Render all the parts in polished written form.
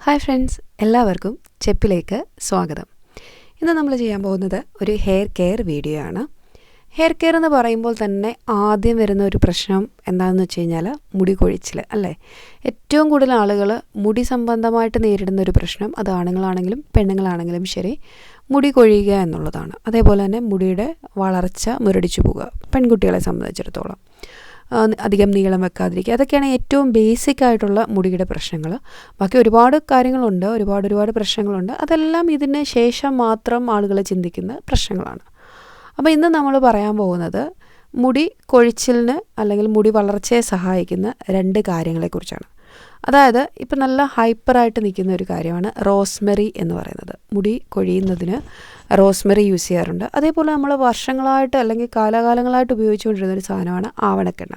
Hi friends, എല്ലാവർക്കും ചെപ്പിലേക്ക് സ്വാഗതം. ഇന്ന് നമ്മൾ ചെയ്യാൻ പോകുന്നത് ഒരു ഹെയർ കെയർ വീഡിയോ ആണ്. ഹെയർ കെയർ എന്ന് പറയുമ്പോൾ തന്നെ ആദ്യം വരുന്ന ഒരു പ്രശ്നം എന്താണെന്ന് വെച്ച് കഴിഞ്ഞാൽ മുടി കൊഴിച്ചിൽ അല്ലേ. ഏറ്റവും കൂടുതൽ ആളുകൾ മുടി സംബന്ധമായിട്ട് നേരിടുന്ന ഒരു പ്രശ്നം, അത് ആണുങ്ങളാണെങ്കിലും പെണ്ണുങ്ങളാണെങ്കിലും ശരി, മുടി കൊഴിയുക എന്നുള്ളതാണ്. അതേപോലെ തന്നെ മുടിയുടെ വളർച്ച മുരടിച്ചു പോവുക, പെൺകുട്ടികളെ സംബന്ധിച്ചിടത്തോളം അധികം നീളം വെക്കാതിരിക്കുക, അതൊക്കെയാണ് ഏറ്റവും ബേസിക് ആയിട്ടുള്ള മുടിയുടെ പ്രശ്നങ്ങൾ. ബാക്കി ഒരുപാട് കാര്യങ്ങളുണ്ട്, ഒരുപാട് പ്രശ്നങ്ങളുണ്ട്. അതെല്ലാം ഇതിന് ശേഷം മാത്രം ആളുകൾ ചിന്തിക്കുന്ന പ്രശ്നങ്ങളാണ്. അപ്പോൾ ഇന്ന് നമ്മൾ പറയാൻ പോകുന്നത് മുടി കൊഴിച്ചിലിന് അല്ലെങ്കിൽ മുടി വളർച്ചയെ സഹായിക്കുന്ന രണ്ട് കാര്യങ്ങളെക്കുറിച്ചാണ്. അതായത് ഇപ്പം നല്ല ഹൈപ്പറായിട്ട് നിൽക്കുന്ന ഒരു കാര്യമാണ് റോസ്മെറി എന്ന് പറയുന്നത്. മുടി കൊഴിയുന്നതിന് റോസ്മെറി യൂസ് ചെയ്യാറുണ്ട്. അതേപോലെ നമ്മൾ വർഷങ്ങളായിട്ട് അല്ലെങ്കിൽ കാലാകാലങ്ങളായിട്ട് ഉപയോഗിച്ചുകൊണ്ടിരുന്ന ഒരു സാധനമാണ് ആവണക്കെണ്ണ.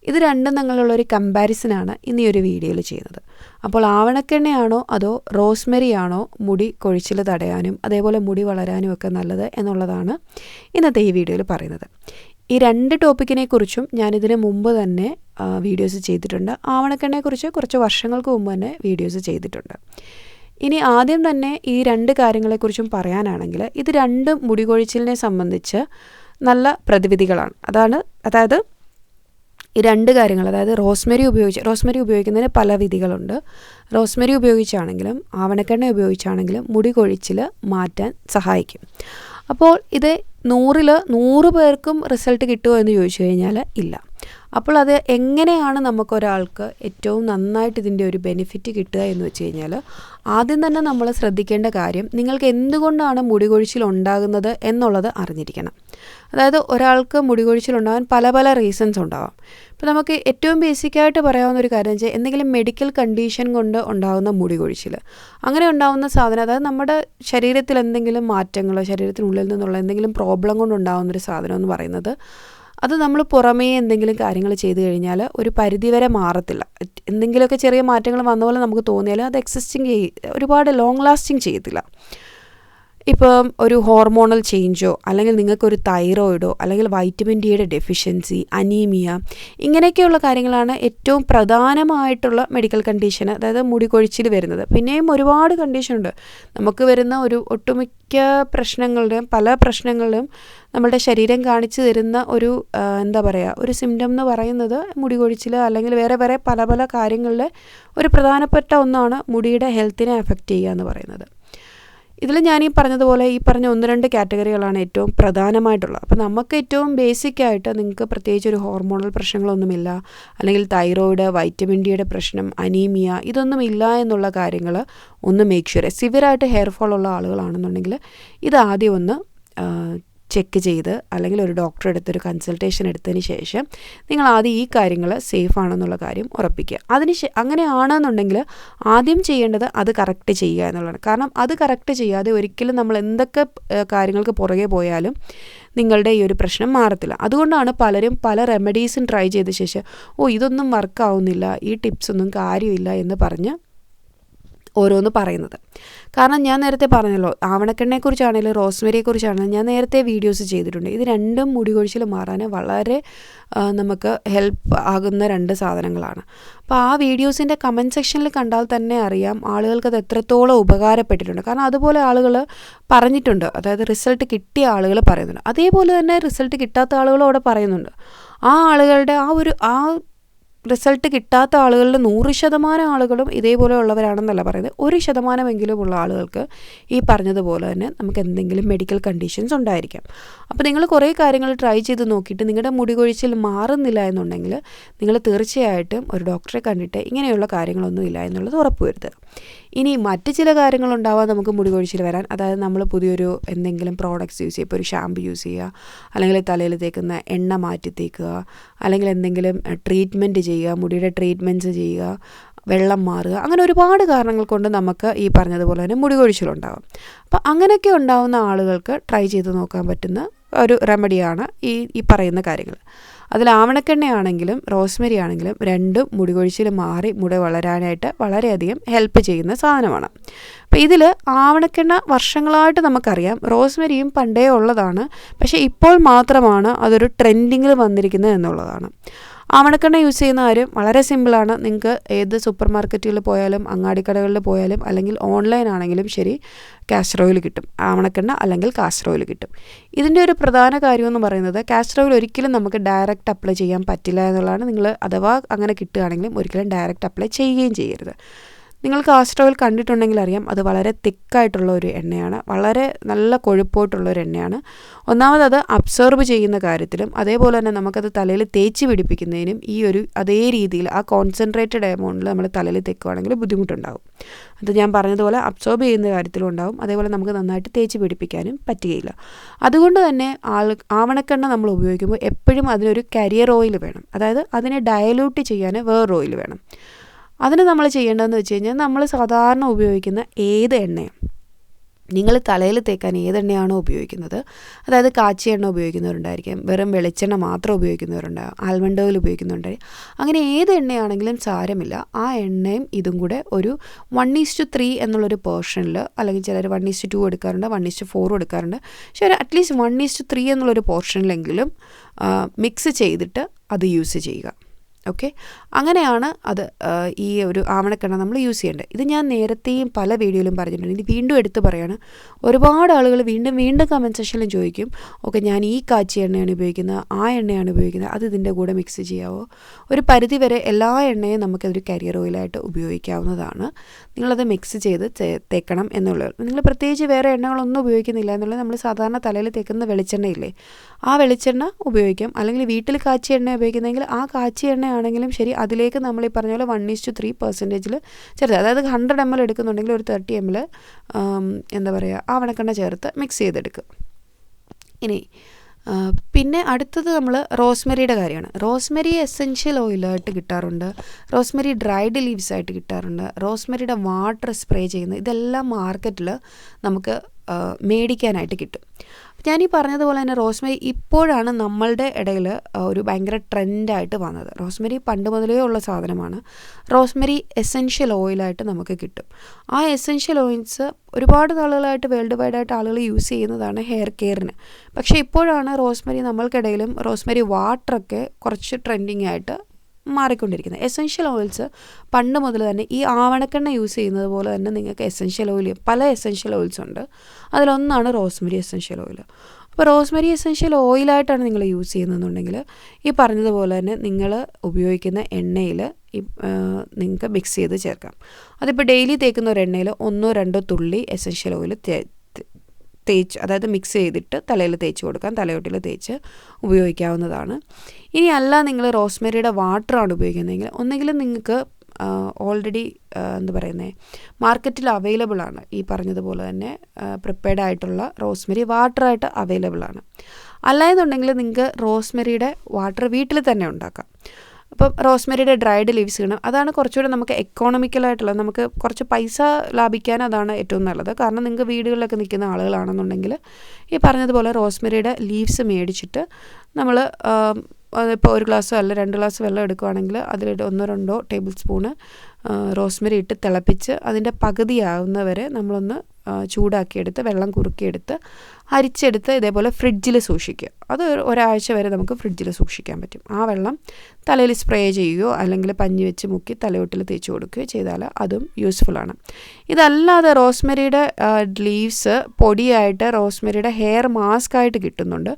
ഇത് രണ്ടും തമ്മിലുള്ളൊരു കമ്പാരിസനാണ് ഇന്ന് ഈ ഒരു വീഡിയോയിൽ ചെയ്യുന്നത്. അപ്പോൾ ആവണക്കെണ്ണയാണോ അതോ റോസ്മെറി ആണോ മുടി കൊഴിച്ചിൽ തടയാനും അതേപോലെ മുടി വളരാനും ഒക്കെ നല്ലത് എന്നുള്ളതാണ് ഇന്നത്തെ ഈ വീഡിയോയിൽ പറയുന്നത്. ഈ രണ്ട് ടോപ്പിക്കിനെ കുറിച്ചും ഞാനിതിന് മുമ്പ് തന്നെ വീഡിയോസ് ചെയ്തിട്ടുണ്ട്. ആവണക്കെണ്ണയെക്കുറിച്ച് കുറച്ച് വർഷങ്ങൾക്ക് മുമ്പ് തന്നെ വീഡിയോസ് ചെയ്തിട്ടുണ്ട്. ഇനി ആദ്യം തന്നെ ഈ രണ്ട് കാര്യങ്ങളെക്കുറിച്ചും പറയാനാണെങ്കിൽ ഇത് രണ്ടും മുടി കൊഴിച്ചിലിനെ സംബന്ധിച്ച് നല്ല പ്രതിവിധികളാണ്. അതായത് ഈ രണ്ട് കാര്യങ്ങൾ, അതായത് റോസ്മെറി ഉപയോഗിക്കുന്നതിന് പല വിധികളുണ്ട്. റോസ്മെറി ഉപയോഗിച്ചാണെങ്കിലും ആവണക്കെണ്ണ ഉപയോഗിച്ചാണെങ്കിലും മുടി കൊഴിച്ചിൽ മാറ്റാൻ സഹായിക്കും. അപ്പോൾ ഇത് 100 പേർക്കും റിസൾട്ട് കിട്ടുമോ എന്ന് ചോദിച്ചു കഴിഞ്ഞാൽ ഇല്ല. അപ്പോൾ അത് എങ്ങനെയാണ് നമുക്കൊരാൾക്ക് ഏറ്റവും നന്നായിട്ട് ഇതിൻ്റെ ഒരു ബെനിഫിറ്റ് കിട്ടുക എന്ന് വെച്ച് കഴിഞ്ഞാൽ, ആദ്യം തന്നെ നമ്മൾ ശ്രദ്ധിക്കേണ്ട കാര്യം നിങ്ങൾക്ക് എന്തുകൊണ്ടാണ് മുടി കൊഴിച്ചിൽ ഉണ്ടാകുന്നത് എന്നുള്ളത് അറിഞ്ഞിരിക്കണം. അതായത് ഒരാൾക്ക് മുടി കൊഴിച്ചിലുണ്ടാകാൻ പല റീസൺസ് ഉണ്ടാവാം. ഇപ്പോൾ നമുക്ക് ഏറ്റവും ബേസിക്കായിട്ട് പറയാവുന്ന ഒരു കാര്യം വെച്ചാൽ എന്തെങ്കിലും മെഡിക്കൽ കണ്ടീഷൻ കൊണ്ട് ഉണ്ടാകുന്ന മുടി കൊഴിച്ചിൽ, അങ്ങനെ ഉണ്ടാകുന്ന സാധനം, അതായത് നമ്മുടെ ശരീരത്തിൽ എന്തെങ്കിലും മാറ്റങ്ങൾ, ശരീരത്തിനുള്ളിൽ നിന്നുള്ള എന്തെങ്കിലും പ്രോബ്ലം കൊണ്ടുണ്ടാകുന്നൊരു സാധനം എന്ന് പറയുന്നത്, അത് നമ്മൾ പുറമേ എന്തെങ്കിലും കാര്യങ്ങൾ ചെയ്തു കഴിഞ്ഞാൽ ഒരു പരിധിവരെ മാറത്തില്ല. എന്തെങ്കിലുമൊക്കെ ചെറിയ മാറ്റങ്ങൾ വന്ന പോലെ നമുക്ക് തോന്നിയാൽ അത് ഒരുപാട് ലോങ് ലാസ്റ്റിംഗ് ചെയ്യത്തില്ല. ഇപ്പം ഒരു ഹോർമോണൽ ചേഞ്ചോ അല്ലെങ്കിൽ നിങ്ങൾക്കൊരു തൈറോയിഡോ അല്ലെങ്കിൽ വൈറ്റമിൻ ഡിയുടെ ഡെഫിഷ്യൻസി, അനീമിയ, ഇങ്ങനെയൊക്കെയുള്ള കാര്യങ്ങളാണ് ഏറ്റവും പ്രധാനമായിട്ടുള്ള മെഡിക്കൽ കണ്ടീഷൻ, അതായത് മുടി കൊഴിച്ചിൽ വരുന്നത്. പിന്നെയും ഒരുപാട് കണ്ടീഷനുണ്ട്. നമുക്ക് വരുന്ന ഒട്ടുമിക്ക പല പ്രശ്നങ്ങളിലും നമ്മളുടെ ശരീരം കാണിച്ചു തരുന്ന ഒരു സിംറ്റം എന്ന് പറയുന്നത് മുടി കൊഴിച്ചിൽ അല്ലെങ്കിൽ വേറെ പല കാര്യങ്ങളിൽ ഒരു പ്രധാനപ്പെട്ട ഒന്നാണ് മുടിയുടെ ഹെൽത്തിനെ എഫക്റ്റ് ചെയ്യുക എന്ന് പറയുന്നത്. ഇതിൽ ഞാൻ ഈ പറഞ്ഞ 1-2 കാറ്റഗറികളാണ് ഏറ്റവും പ്രധാനമായിട്ടുള്ളത്. അപ്പോൾ നമുക്ക് ഏറ്റവും ബേസിക്കായിട്ട് നിങ്ങൾക്ക് പ്രത്യേകിച്ച് ഒരു ഹോർമോണൽ പ്രശ്നങ്ങളൊന്നുമില്ല, അല്ലെങ്കിൽ തൈറോയിഡ്, വൈറ്റമിൻ ഡിയുടെ പ്രശ്നം, അനീമിയ, ഇതൊന്നും ഇല്ല എന്നുള്ള കാര്യങ്ങൾ ഒന്ന് മേക്ക് ഷുവർ. സിവിയറായിട്ട് ഹെയർ ഫോൾ ഉള്ള ആളുകളാണെന്നുണ്ടെങ്കിൽ ഇത് ആദ്യം ഒന്ന് ചെക്ക് ചെയ്ത് അല്ലെങ്കിൽ ഒരു ഡോക്ടറെ അടുത്തൊരു കൺസൾട്ടേഷൻ എടുത്തതിന് ശേഷം നിങ്ങൾ ആദ്യം ഈ കാര്യങ്ങൾ സേഫ് ആണെന്നുള്ള കാര്യം ഉറപ്പിക്കുക. അങ്ങനെയാണെന്നുണ്ടെങ്കിൽ ആദ്യം ചെയ്യേണ്ടത് അത് കറക്റ്റ് ചെയ്യുക എന്നുള്ളതാണ്. കാരണം അത് കറക്റ്റ് ചെയ്യാതെ ഒരിക്കലും നമ്മൾ എന്തൊക്കെ കാര്യങ്ങൾക്ക് പുറകെ പോയാലും നിങ്ങളുടെ ഈ ഒരു പ്രശ്നം മാറത്തില്ല. അതുകൊണ്ടാണ് പലരും പല റെമഡീസും ട്രൈ ചെയ്ത ശേഷം ഇതൊന്നും വർക്കാവുന്നില്ല, ഈ ടിപ്സൊന്നും കാര്യമില്ല എന്ന് പറഞ്ഞ് ഓരോന്ന് പറയുന്നത്. കാരണം ഞാൻ നേരത്തെ പറഞ്ഞല്ലോ, ആവണക്കെണ്ണയെക്കുറിച്ചാണെങ്കിലും റോസ്മെറിയെക്കുറിച്ചാണെങ്കിലും ഞാൻ നേരത്തെ വീഡിയോസ് ചെയ്തിട്ടുണ്ട്. ഇത് രണ്ടും മുടി കൊഴിച്ചിൽ മാറാൻ വളരെ നമുക്ക് ഹെൽപ്പ് ആകുന്ന രണ്ട് സാധനങ്ങളാണ്. അപ്പോൾ ആ വീഡിയോസിൻ്റെ കമൻറ്റ് സെക്ഷനിൽ കണ്ടാൽ തന്നെ അറിയാം ആളുകൾക്കത് എത്രത്തോളം ഉപകാരപ്പെട്ടിട്ടുണ്ട്. കാരണം അതുപോലെ ആളുകൾ പറഞ്ഞിട്ടുണ്ട്, അതായത് റിസൾട്ട് കിട്ടിയ ആളുകൾ പറയുന്നുണ്ട്, അതേപോലെ തന്നെ റിസൾട്ട് കിട്ടാത്ത ആളുകളും അവിടെ പറയുന്നുണ്ട്. ആ ആളുകളുടെ ആ റിസൾട്ട് കിട്ടാത്ത ആളുകളുടെ 100% ആളുകളും ഇതേപോലെ ഉള്ളവരാണെന്നല്ല പറയുന്നത്. 1% ഉള്ള ആളുകൾക്ക് ഈ പറഞ്ഞതുപോലെ തന്നെ നമുക്ക് എന്തെങ്കിലും മെഡിക്കൽ കണ്ടീഷൻസ് ഉണ്ടായിരിക്കാം. അപ്പോൾ നിങ്ങൾ കുറേ കാര്യങ്ങൾ ട്രൈ ചെയ്ത് നോക്കിയിട്ട് നിങ്ങളുടെ മുടി കൊഴിച്ചിൽ മാറുന്നില്ല എന്നുണ്ടെങ്കിൽ നിങ്ങൾ തീർച്ചയായിട്ടും ഒരു ഡോക്ടറെ കണ്ടിട്ട് ഇങ്ങനെയുള്ള കാര്യങ്ങളൊന്നും ഇല്ല എന്നുള്ളത് ഉറപ്പുവരുത്തുക. ഇനി മറ്റ് ചില കാര്യങ്ങളുണ്ടാവാം നമുക്ക് മുടി കൊഴിച്ചിൽ വരാൻ. അതായത് നമ്മൾ പുതിയൊരു എന്തെങ്കിലും പ്രോഡക്റ്റ്സ് യൂസ് ചെയ്യുക, ഇപ്പോൾ ഒരു ഷാമ്പു യൂസ് ചെയ്യുക, അല്ലെങ്കിൽ തലയിൽ തേക്കുന്ന എണ്ണ മാറ്റി തേക്കുക, അല്ലെങ്കിൽ എന്തെങ്കിലും ട്രീറ്റ്മെൻറ്റ് ചെയ്യുക, മുടിയുടെ ട്രീറ്റ്മെൻറ്റ്സ് ചെയ്യുക, വെള്ളം മാറുക, അങ്ങനെ ഒരുപാട് കാരണങ്ങൾ കൊണ്ട് നമുക്ക് ഈ പറഞ്ഞതുപോലെ തന്നെ മുടി കൊഴിച്ചിലുണ്ടാകും. അപ്പോൾ അങ്ങനെയൊക്കെ ഉണ്ടാകുന്ന ആളുകൾക്ക് ട്രൈ ചെയ്ത് നോക്കാൻ പറ്റുന്ന ഒരു റെമഡിയാണ് ഈ പറയുന്ന കാര്യങ്ങൾ. അതിൽ ആവണക്കെണ്ണയാണെങ്കിലും റോസ്മെറി ആണെങ്കിലും രണ്ടും മുടി കൊഴിച്ചിൽ മാറി മുടി വളരാനായിട്ട് വളരെയധികം ഹെൽപ്പ് ചെയ്യുന്ന സാധനമാണ്. അപ്പോൾ ഇതിൽ ആവണക്കെണ്ണ വർഷങ്ങളായിട്ട് നമുക്കറിയാം, റോസ്മെറിയും പണ്ടേ ഉള്ളതാണ്, പക്ഷേ ഇപ്പോൾ മാത്രമാണ് അതൊരു ട്രെൻഡിങ്ങിൽ വന്നിരിക്കുന്നത് എന്നുള്ളതാണ്. ആവണക്കെണ്ണ യൂസ് ചെയ്യുന്ന കാര്യം വളരെ സിമ്പിളാണ്. നിങ്ങൾക്ക് ഏത് സൂപ്പർ മാർക്കറ്റുകളിൽ പോയാലും അങ്ങാടിക്കടകളിൽ പോയാലും അല്ലെങ്കിൽ ഓൺലൈൻ ആണെങ്കിലും ശരി കാസ്റ്റർ ഓയിൽ കിട്ടും. ആവണക്കെണ്ണ അല്ലെങ്കിൽ കാസ്റ്റർ ഓയിൽ കിട്ടും. ഇതിൻ്റെ ഒരു പ്രധാന കാര്യമെന്ന് പറയുന്നത് കാസ്റ്റർ ഓയിൽ ഒരിക്കലും നമുക്ക് ഡയറക്റ്റ് അപ്ലൈ ചെയ്യാൻ പറ്റില്ല എന്നുള്ളതാണ്. നിങ്ങൾ അഥവാ അങ്ങനെ കിട്ടുകയാണെങ്കിലും ഒരിക്കലും ഡയറക്റ്റ് അപ്ലൈ ചെയ്യുകയും ചെയ്യരുത്. നിങ്ങൾ കാസ്റ്റർ ഓയിൽ കണ്ടിട്ടുണ്ടെങ്കിൽ അറിയാം, അത് വളരെ തിക്കായിട്ടുള്ള ഒരു എണ്ണയാണ്, വളരെ നല്ല കൊഴുപ്പോട്ടുള്ളൊരു എണ്ണയാണ്. ഒന്നാമത് അത് അബ്സോർബ് ചെയ്യുന്ന കാര്യത്തിലും അതേപോലെ തന്നെ നമുക്കത് തലയിൽ തേച്ച് പിടിപ്പിക്കുന്നതിനും ഈ ഒരു അതേ രീതിയിൽ ആ കോൺസെൻട്രേറ്റഡ് എമൗണ്ടിൽ നമ്മൾ തലയിൽ തേക്കുകയാണെങ്കിൽ ബുദ്ധിമുട്ടുണ്ടാകും. അത് ഞാൻ പറഞ്ഞതുപോലെ അബ്സോർബ് ചെയ്യുന്ന കാര്യത്തിലും ഉണ്ടാകും, അതേപോലെ നമുക്ക് നന്നായിട്ട് തേച്ച് പിടിപ്പിക്കാനും പറ്റുകയില്ല. അതുകൊണ്ട് തന്നെ ആവണക്കെണ്ണ നമ്മൾ ഉപയോഗിക്കുമ്പോൾ എപ്പോഴും അതിനൊരു കരിയർ ഓയിൽ വേണം. അതായത് അതിനെ ഡയലൂട്ട് ചെയ്യാൻ വേറൊരു ഓയിൽ വേണം. അതിന് നമ്മൾ ചെയ്യേണ്ടതെന്ന് വെച്ച് കഴിഞ്ഞാൽ നമ്മൾ സാധാരണ ഉപയോഗിക്കുന്ന ഏത് എണ്ണയും നിങ്ങൾ തലയിൽ തേക്കാൻ ഏതെണ്ണയാണോ ഉപയോഗിക്കുന്നത്, അതായത് കാച്ചിയ എണ്ണ ഉപയോഗിക്കുന്നവരുണ്ടായിരിക്കും, വെറും വെളിച്ചെണ്ണ മാത്രം ഉപയോഗിക്കുന്നവരുണ്ടാകും, ആൽമണ്ട് ഓയിൽ ഉപയോഗിക്കുന്നുണ്ടായിരിക്കും. അങ്ങനെ ഏത് എണ്ണയാണെങ്കിലും സാരമില്ല, ആ എണ്ണയും ഇതും കൂടെ ഒരു 1:3 എന്നുള്ളൊരു പോർഷനിൽ, അല്ലെങ്കിൽ ചിലർ 1:2 എടുക്കാറുണ്ട്, 1:4 എടുക്കാറുണ്ട്, പക്ഷേ ഒരു അറ്റ്ലീസ്റ്റ് 1:3 എന്നുള്ളൊരു പോർഷനിലെങ്കിലും മിക്സ് ചെയ്തിട്ട് അത് യൂസ് ചെയ്യുക. ഓക്കെ, അങ്ങനെയാണ് അത് ഈ ഒരു ആവണക്കെണ്ണ നമ്മൾ യൂസ് ചെയ്യേണ്ടത്. ഇത് ഞാൻ നേരത്തെയും പല വീഡിയോയിലും പറഞ്ഞിട്ടുണ്ട്. ഇത് വീണ്ടും എടുത്ത് പറയാണ്. ഒരുപാട് ആളുകൾ വീണ്ടും കമൻറ്റ് സെക്ഷനിലും ചോദിക്കും, ഓക്കെ ഞാൻ ഈ കാച്ചിയ എണ്ണയാണ് ഉപയോഗിക്കുന്നത്, ആ എണ്ണയാണ് ഉപയോഗിക്കുന്നത്, അത് ഇതിൻ്റെ കൂടെ മിക്സ് ചെയ്യാവോ? ഒരു പരിധി വരെ എല്ലാ എണ്ണയും നമുക്കതൊരു കരിയർ ഓയിലായിട്ട് ഉപയോഗിക്കാവുന്നതാണ്. നിങ്ങളത് മിക്സ് ചെയ്ത് തേക്കണം എന്നുള്ളത്. നിങ്ങൾ പ്രത്യേകിച്ച് വേറെ എണ്ണകളൊന്നും ഉപയോഗിക്കുന്നില്ല എന്നുള്ളത്, നമ്മൾ സാധാരണ തലയിൽ തേക്കുന്ന വെളിച്ചെണ്ണയില്ലേ, ആ വെളിച്ചെണ്ണ ഉപയോഗിക്കാം. അല്ലെങ്കിൽ വീട്ടിൽ കാച്ചിയ എണ്ണ ഉപയോഗിക്കുന്നെങ്കിൽ ആ കാച്ചിയ എണ്ണ ആണെങ്കിലും ശരി, അതിലേക്ക് നമ്മൾ ഈ പറഞ്ഞ പോലെ 1:3% ചേർത്ത്, അതായത് 100 ml എടുക്കുന്നുണ്ടെങ്കിൽ ഒരു 30 ml എന്താ പറയുക ആവണക്കെണ്ണ ചേർത്ത് മിക്സ് ചെയ്തെടുക്കുക. ഇനി പിന്നെ അടുത്തത് നമ്മൾ റോസ്മെറിയുടെ കാര്യമാണ്. റോസ്മെറി എസെൻഷ്യൽ ഓയിലായിട്ട് കിട്ടാറുണ്ട്, റോസ്മെറി ഡ്രൈഡ് ലീവ്സ് ആയിട്ട് കിട്ടാറുണ്ട്, റോസ്മെറിയുടെ വാട്ടർ സ്പ്രേ ചെയ്യുന്നത്, ഇതെല്ലാം മാർക്കറ്റിൽ നമുക്ക് മേടിക്കാനായിട്ട് കിട്ടും. ഞാനീ പറഞ്ഞതുപോലെ തന്നെ റോസ്മെറി ഇപ്പോഴാണ് നമ്മളുടെ ഇടയിൽ ഒരു ഭയങ്കര ട്രെൻഡായിട്ട് വന്നത്. റോസ്മെറി പണ്ട് മുതലേ ഉള്ള സാധനമാണ്. റോസ്മെറി എസെൻഷ്യൽ ഓയിലായിട്ട് നമുക്ക് കിട്ടും. ആ എസെൻഷ്യൽ ഓയിൽസ് ഒരുപാട് നാളുകളായിട്ട് വേൾഡ് വൈഡായിട്ട് ആളുകൾ യൂസ് ചെയ്യുന്നതാണ് ഹെയർ കെയറിന്. പക്ഷേ ഇപ്പോഴാണ് റോസ്മെറി നമ്മൾക്കിടയിലും റോസ്മെറി വാട്ടറൊക്കെ കുറച്ച് ട്രെൻഡിങ് ആയിട്ട് മാറിക്കൊണ്ടിരിക്കുന്നത്. എസെൻഷ്യൽ ഓയിൽസ് പണ്ട് മുതൽ തന്നെ ഈ ആവണക്കെണ്ണ യൂസ് ചെയ്യുന്നത് പോലെ തന്നെ നിങ്ങൾക്ക് എസെൻഷ്യൽ ഓയിൽ, പല എസെൻഷ്യൽ ഓയിൽസ് ഉണ്ട്. അതിലൊന്നാണ് റോസ്മെറി എസെൻഷ്യൽ ഓയിൽ. അപ്പോൾ റോസ്മെറി എസെൻഷ്യൽ ഓയിലായിട്ടാണ് നിങ്ങൾ യൂസ് ചെയ്യുന്നതെന്നുണ്ടെങ്കിൽ ഈ പറഞ്ഞതുപോലെ തന്നെ നിങ്ങൾ ഉപയോഗിക്കുന്ന എണ്ണയിൽ നിങ്ങൾക്ക് മിക്സ് ചെയ്ത് ചേർക്കാം. അതിപ്പോൾ ഡെയിലി തേക്കുന്ന ഒരു എണ്ണയിൽ 1-2 തുള്ളി എസെൻഷ്യൽ ഓയിൽ തേച്ച്, അതായത് മിക്സ് ചെയ്തിട്ട് തലയിൽ തേച്ച് കൊടുക്കാം, തലയോട്ടിൽ തേച്ച് ഉപയോഗിക്കാവുന്നതാണ്. ഇനി അല്ല നിങ്ങൾ റോസ്മെറിയുടെ വാട്ടറാണ് ഉപയോഗിക്കുന്നതെങ്കിൽ ഒന്നെങ്കിലും നിങ്ങൾക്ക് ഓൾറെഡി എന്താ പറയുന്നത് മാർക്കറ്റിൽ അവൈലബിൾ ആണ്, ഈ പറഞ്ഞതുപോലെ തന്നെ പ്രിപ്പയർഡ് ആയിട്ടുള്ള റോസ്മെറി വാട്ടറായിട്ട് അവൈലബിൾ ആണ്. അല്ല എന്നുണ്ടെങ്കിൽ നിങ്ങൾക്ക് റോസ്മെറിയുടെ വാട്ടർ വീട്ടിൽ തന്നെ ഉണ്ടാക്കാം. അപ്പം റോസ്മെറിയുടെ ഡ്രൈഡ് ലീവ്സ് കിട്ടും. അതാണ് കുറച്ചുകൂടെ നമുക്ക് എക്കോണമിക്കലായിട്ടുള്ളത്, നമുക്ക് കുറച്ച് പൈസ ലാഭിക്കാൻ അതാണ് ഏറ്റവും നല്ലത്. കാരണം നിങ്ങൾക്ക് വീടുകളിലൊക്കെ നിൽക്കുന്ന ആളുകളാണെന്നുണ്ടെങ്കിൽ ഈ പറഞ്ഞതുപോലെ റോസ്മെറിയുടെ ലീവ്സ് മേടിച്ചിട്ട് നമ്മൾ ഇപ്പോൾ 1 ഗ്ലാസ്സോ അല്ല 2 ഗ്ലാസ് വെള്ളം എടുക്കുകയാണെങ്കിൽ അതിലിട്ട് 1-2 ടേബിൾ സ്പൂണ് റോസ്മെറി ഇട്ട് തിളപ്പിച്ച് അതിൻ്റെ പകുതിയാവുന്നവരെ നമ്മളൊന്ന് ചൂടാക്കിയെടുത്ത് വെള്ളം കുറുക്കിയെടുത്ത് അരിച്ചെടുത്ത് ഇതേപോലെ ഫ്രിഡ്ജിൽ സൂക്ഷിക്കുക. അത് ഒരാഴ്ച വരെ നമുക്ക് ഫ്രിഡ്ജിൽ സൂക്ഷിക്കാൻ പറ്റും. ആ വെള്ളം തലയിൽ സ്പ്രേ ചെയ്യുകയോ അല്ലെങ്കിൽ പഞ്ഞി വെച്ച് മുക്കി തലയോട്ടിൽ തേച്ച് കൊടുക്കുകയോ ചെയ്താൽ അതും യൂസ്ഫുള്ളാണ്. ഇതല്ലാതെ റോസ്മെറിയുടെ ലീവ്സ് പൊടിയായിട്ട് റോസ്മെറിയുടെ ഹെയർ മാസ്ക് ആയിട്ട് കിട്ടുന്നുണ്ട്.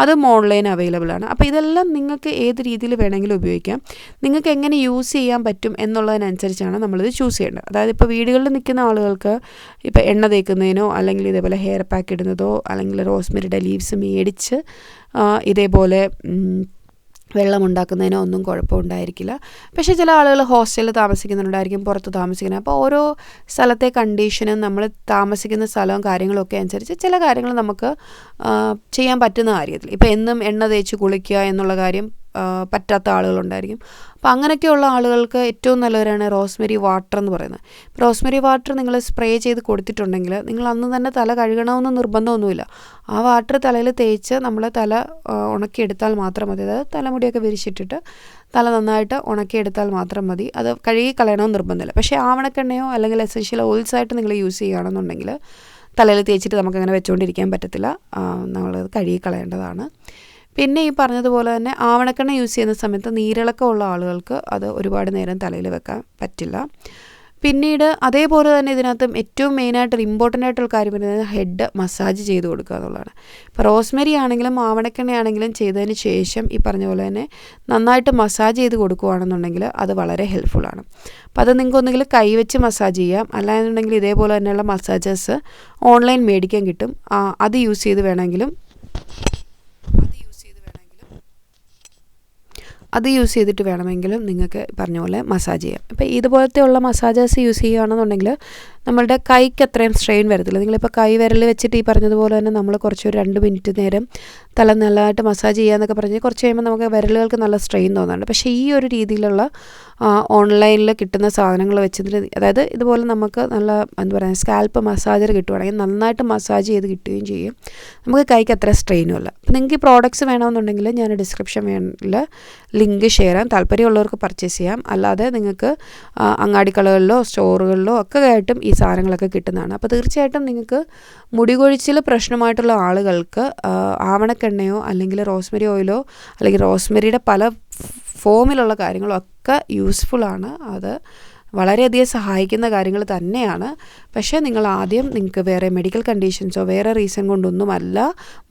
അതും ഓൺലൈൻ അവൈലബിൾ ആണ്. അപ്പോൾ ഇതെല്ലാം നിങ്ങൾക്ക് ഏത് രീതിയിൽ വേണമെങ്കിലും ഉപയോഗിക്കാം. നിങ്ങൾക്ക് എങ്ങനെ യൂസ് ചെയ്യാൻ പറ്റും എന്നുള്ളതിനനുസരിച്ചാണ് നമ്മളിത് ചൂസ് ചെയ്യേണ്ടത്. അതായത് ഇപ്പോൾ വീടുകളിൽ നിൽക്കുന്ന ആളുകൾക്ക് ഇപ്പോൾ എണ്ണ തേക്കുന്നതിനോ അല്ലെങ്കിൽ ഇതേപോലെ ഹെയർ പാക്ക് ഇടുന്നതോ അല്ലെങ്കിൽ റോസ്മെറിയുടെ ലീവ്സ് മേടിച്ച് ഇതേപോലെ വെള്ളം ഉണ്ടാക്കുന്നതിനോ ഒന്നും കുഴപ്പമുണ്ടായിരിക്കില്ല. പക്ഷേ ചില ആളുകൾ ഹോസ്റ്റലിൽ താമസിക്കുന്നുണ്ടായിരിക്കും, പുറത്ത് താമസിക്കുന്നത്. അപ്പോൾ ഓരോ സ്ഥലത്തെ കണ്ടീഷനും നമ്മൾ താമസിക്കുന്ന സ്ഥലവും കാര്യങ്ങളൊക്കെ അനുസരിച്ച് ചില കാര്യങ്ങൾ നമുക്ക് ചെയ്യാൻ പറ്റുന്ന കാര്യത്തിൽ, ഇപ്പോൾ എന്നും എണ്ണ തേച്ച് കുളിക്കുക എന്നുള്ള കാര്യം പറ്റാത്ത ആളുകളുണ്ടായിരിക്കും. അപ്പോൾ അങ്ങനെയൊക്കെയുള്ള ആളുകൾക്ക് ഏറ്റവും നല്ലവരാണ് റോസ്മെറി വാട്ടർ എന്ന് പറയുന്നത്. റോസ്മെറി വാട്ടർ നിങ്ങൾ സ്പ്രേ ചെയ്ത് കൊടുത്തിട്ടുണ്ടെങ്കിൽ നിങ്ങൾ അന്ന് തന്നെ തല കഴുകണമെന്ന് നിർബന്ധമൊന്നുമില്ല. ആ വാട്ടർ തലയിൽ തേച്ച് നമ്മൾ തല ഉണക്കിയെടുത്താൽ മാത്രം മതി. അതായത് തലമുടിയൊക്കെ വിരിച്ചിട്ടിട്ട് തല നന്നായിട്ട് ഉണക്കിയെടുത്താൽ മാത്രം മതി. അത് കഴുകി കളയണമെന്ന് നിർബന്ധമില്ല. പക്ഷേ ആവണക്കെണ്ണയോ അല്ലെങ്കിൽ എസെൻഷ്യൽ ഓയിൽസായിട്ട് നിങ്ങൾ യൂസ് ചെയ്യുകയാണെന്നുണ്ടെങ്കിൽ തലയിൽ തേച്ചിട്ട് നമുക്കങ്ങനെ വെച്ചുകൊണ്ടിരിക്കാൻ പറ്റത്തില്ല, നമ്മളത് കഴുകി കളയേണ്ടതാണ്. പിന്നെ ഈ പറഞ്ഞതുപോലെ തന്നെ ആവണക്കെണ്ണ യൂസ് ചെയ്യുന്ന സമയത്ത് നീരിളക്കമുള്ള ആളുകൾക്ക് അത് ഒരുപാട് നേരം തലയിൽ വെക്കാൻ പറ്റില്ല. പിന്നീട് അതേപോലെ തന്നെ ഇതിനകത്തും ഏറ്റവും മെയിനായിട്ട് ഇമ്പോർട്ടൻ്റ് ആയിട്ടുള്ള കാര്യം പറയുന്നത് ഹെഡ് മസാജ് ചെയ്ത് കൊടുക്കുക എന്നുള്ളതാണ്. ഇപ്പോൾ റോസ്മെരി ആണെങ്കിലും ആവണക്കെണ്ണയാണെങ്കിലും ചെയ്തതിന് ശേഷം ഈ പറഞ്ഞ പോലെ തന്നെ നന്നായിട്ട് മസാജ് ചെയ്ത് കൊടുക്കുകയാണെന്നുണ്ടെങ്കിൽ അത് വളരെ ഹെൽപ്ഫുള്ളാണ്. അപ്പോൾ അത് നിങ്ങൾക്ക് ഒന്നുകിൽ കൈവച്ച് മസാജ് ചെയ്യാം, അല്ലാന്നുണ്ടെങ്കിൽ ഇതേപോലെ തന്നെയുള്ള മസാജേഴ്സ് ഓൺലൈൻ മേടിക്കാൻ കിട്ടും. അത് യൂസ് ചെയ്ത് വേണമെങ്കിലും നിങ്ങൾക്ക് പറഞ്ഞ പോലെ മസാജ് ചെയ്യാം. ഇപ്പോൾ ഇതുപോലത്തെ ഉള്ള മസാജേഴ്സ് യൂസ് ചെയ്യുകയാണെന്നുണ്ടെങ്കിൽ നമ്മളുടെ കൈക്ക് അത്രയും സ്ട്രെയിൻ വരത്തില്ല. നിങ്ങളിപ്പോൾ കൈ വിരൽ വെച്ചിട്ട് ഈ പറഞ്ഞതുപോലെ തന്നെ നമ്മൾ കുറച്ച് 2 മിനിറ്റ് നേരം തല നല്ലതായിട്ട് മസാജ് ചെയ്യാന്നൊക്കെ പറഞ്ഞ് കുറച്ച് കഴിയുമ്പോൾ നമുക്ക് വിരലുകൾക്ക് നല്ല സ്ട്രെയിൻ തോന്നുന്നുണ്ട്. പക്ഷേ ഈ ഒരു രീതിയിലുള്ള ഓൺലൈനിൽ കിട്ടുന്ന സാധനങ്ങൾ വെച്ചിട്ട്, അതായത് ഇതുപോലെ നമുക്ക് നല്ല എന്താ പറയുക സ്കാൽപ്പ് മസാജർ കിട്ടുവാണെങ്കിൽ നന്നായിട്ട് മസാജ് ചെയ്ത് കിട്ടുകയും ചെയ്യും. നമുക്ക് കൈക്ക് അത്ര സ്ട്രെയിനും അല്ല. അപ്പോൾ നിങ്ങൾക്ക് ഈ പ്രോഡക്റ്റ്സ് വേണമെന്നുണ്ടെങ്കിൽ ഞാൻ ഡിസ്ക്രിപ്ഷനിൽ ലിങ്ക് ഷെയർ ചെയ്യാം. താല്പര്യമുള്ളവർക്ക് പർച്ചേസ് ചെയ്യാം. അല്ലാതെ നിങ്ങൾക്ക് അങ്ങാടിക്കടകളിലോ സ്റ്റോറുകളിലോ ഒക്കെ ആയിട്ടും ഈ സാധനങ്ങളൊക്കെ കിട്ടുന്നതാണ്. അപ്പോൾ തീർച്ചയായിട്ടും നിങ്ങൾക്ക് മുടി കൊഴിച്ചിൽ പ്രശ്നമായിട്ടുള്ള ആളുകൾക്ക് ആവണക്കെണ്ണയോ അല്ലെങ്കിൽ റോസ്മെരി ഓയിലോ അല്ലെങ്കിൽ റോസ്മെരിയുടെ പല ഫോമിലുള്ള കാര്യങ്ങളോ ഒക്കെ യൂസ്ഫുള്ളാണ്. അത് വളരെയധികം സഹായിക്കുന്ന കാര്യങ്ങൾ തന്നെയാണ്. പക്ഷേ നിങ്ങൾ ആദ്യം നിങ്ങൾക്ക് വേറെ മെഡിക്കൽ കണ്ടീഷൻസോ വേറെ റീസൺ കൊണ്ടൊന്നുമല്ല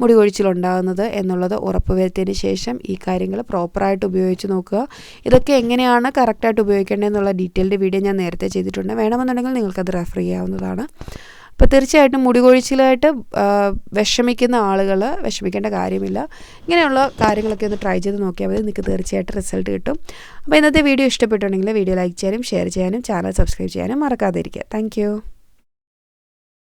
മുടി കൊഴിച്ചിലുണ്ടാകുന്നത് എന്നുള്ളത് ഉറപ്പുവരുത്തിയതിന് ശേഷം ഈ കാര്യങ്ങൾ പ്രോപ്പറായിട്ട് ഉപയോഗിച്ച് നോക്കുക. ഇതൊക്കെ എങ്ങനെയാണ് കറക്റ്റായിട്ട് ഉപയോഗിക്കേണ്ടതെന്നുള്ള ഡീറ്റെയിൽഡ് വീഡിയോ ഞാൻ നേരത്തെ ചെയ്തിട്ടുണ്ട്. വേണമെന്നുണ്ടെങ്കിൽ നിങ്ങൾക്കത് റെഫർ ചെയ്യാവുന്നതാണ്. അപ്പോൾ തീർച്ചയായിട്ടും മുടി കൊഴിച്ചിലായിട്ട് വിഷമിക്കുന്ന ആളുകൾ വിഷമിക്കേണ്ട കാര്യമില്ല. ഇങ്ങനെയുള്ള കാര്യങ്ങളൊക്കെ ഒന്ന് ട്രൈ ചെയ്ത് നോക്കിയാൽ മതി. നിങ്ങൾക്ക് തീർച്ചയായിട്ടും റിസൾട്ട് കിട്ടും. അപ്പോൾ ഇന്നത്തെ വീഡിയോ ഇഷ്ടപ്പെട്ടുണ്ടെങ്കിൽ വീഡിയോ ലൈക്ക് ചെയ്യാനും ഷെയർ ചെയ്യാനും ചാനൽ സബ്സ്ക്രൈബ് ചെയ്യാനും മറക്കാതിരിക്കുക. താങ്ക്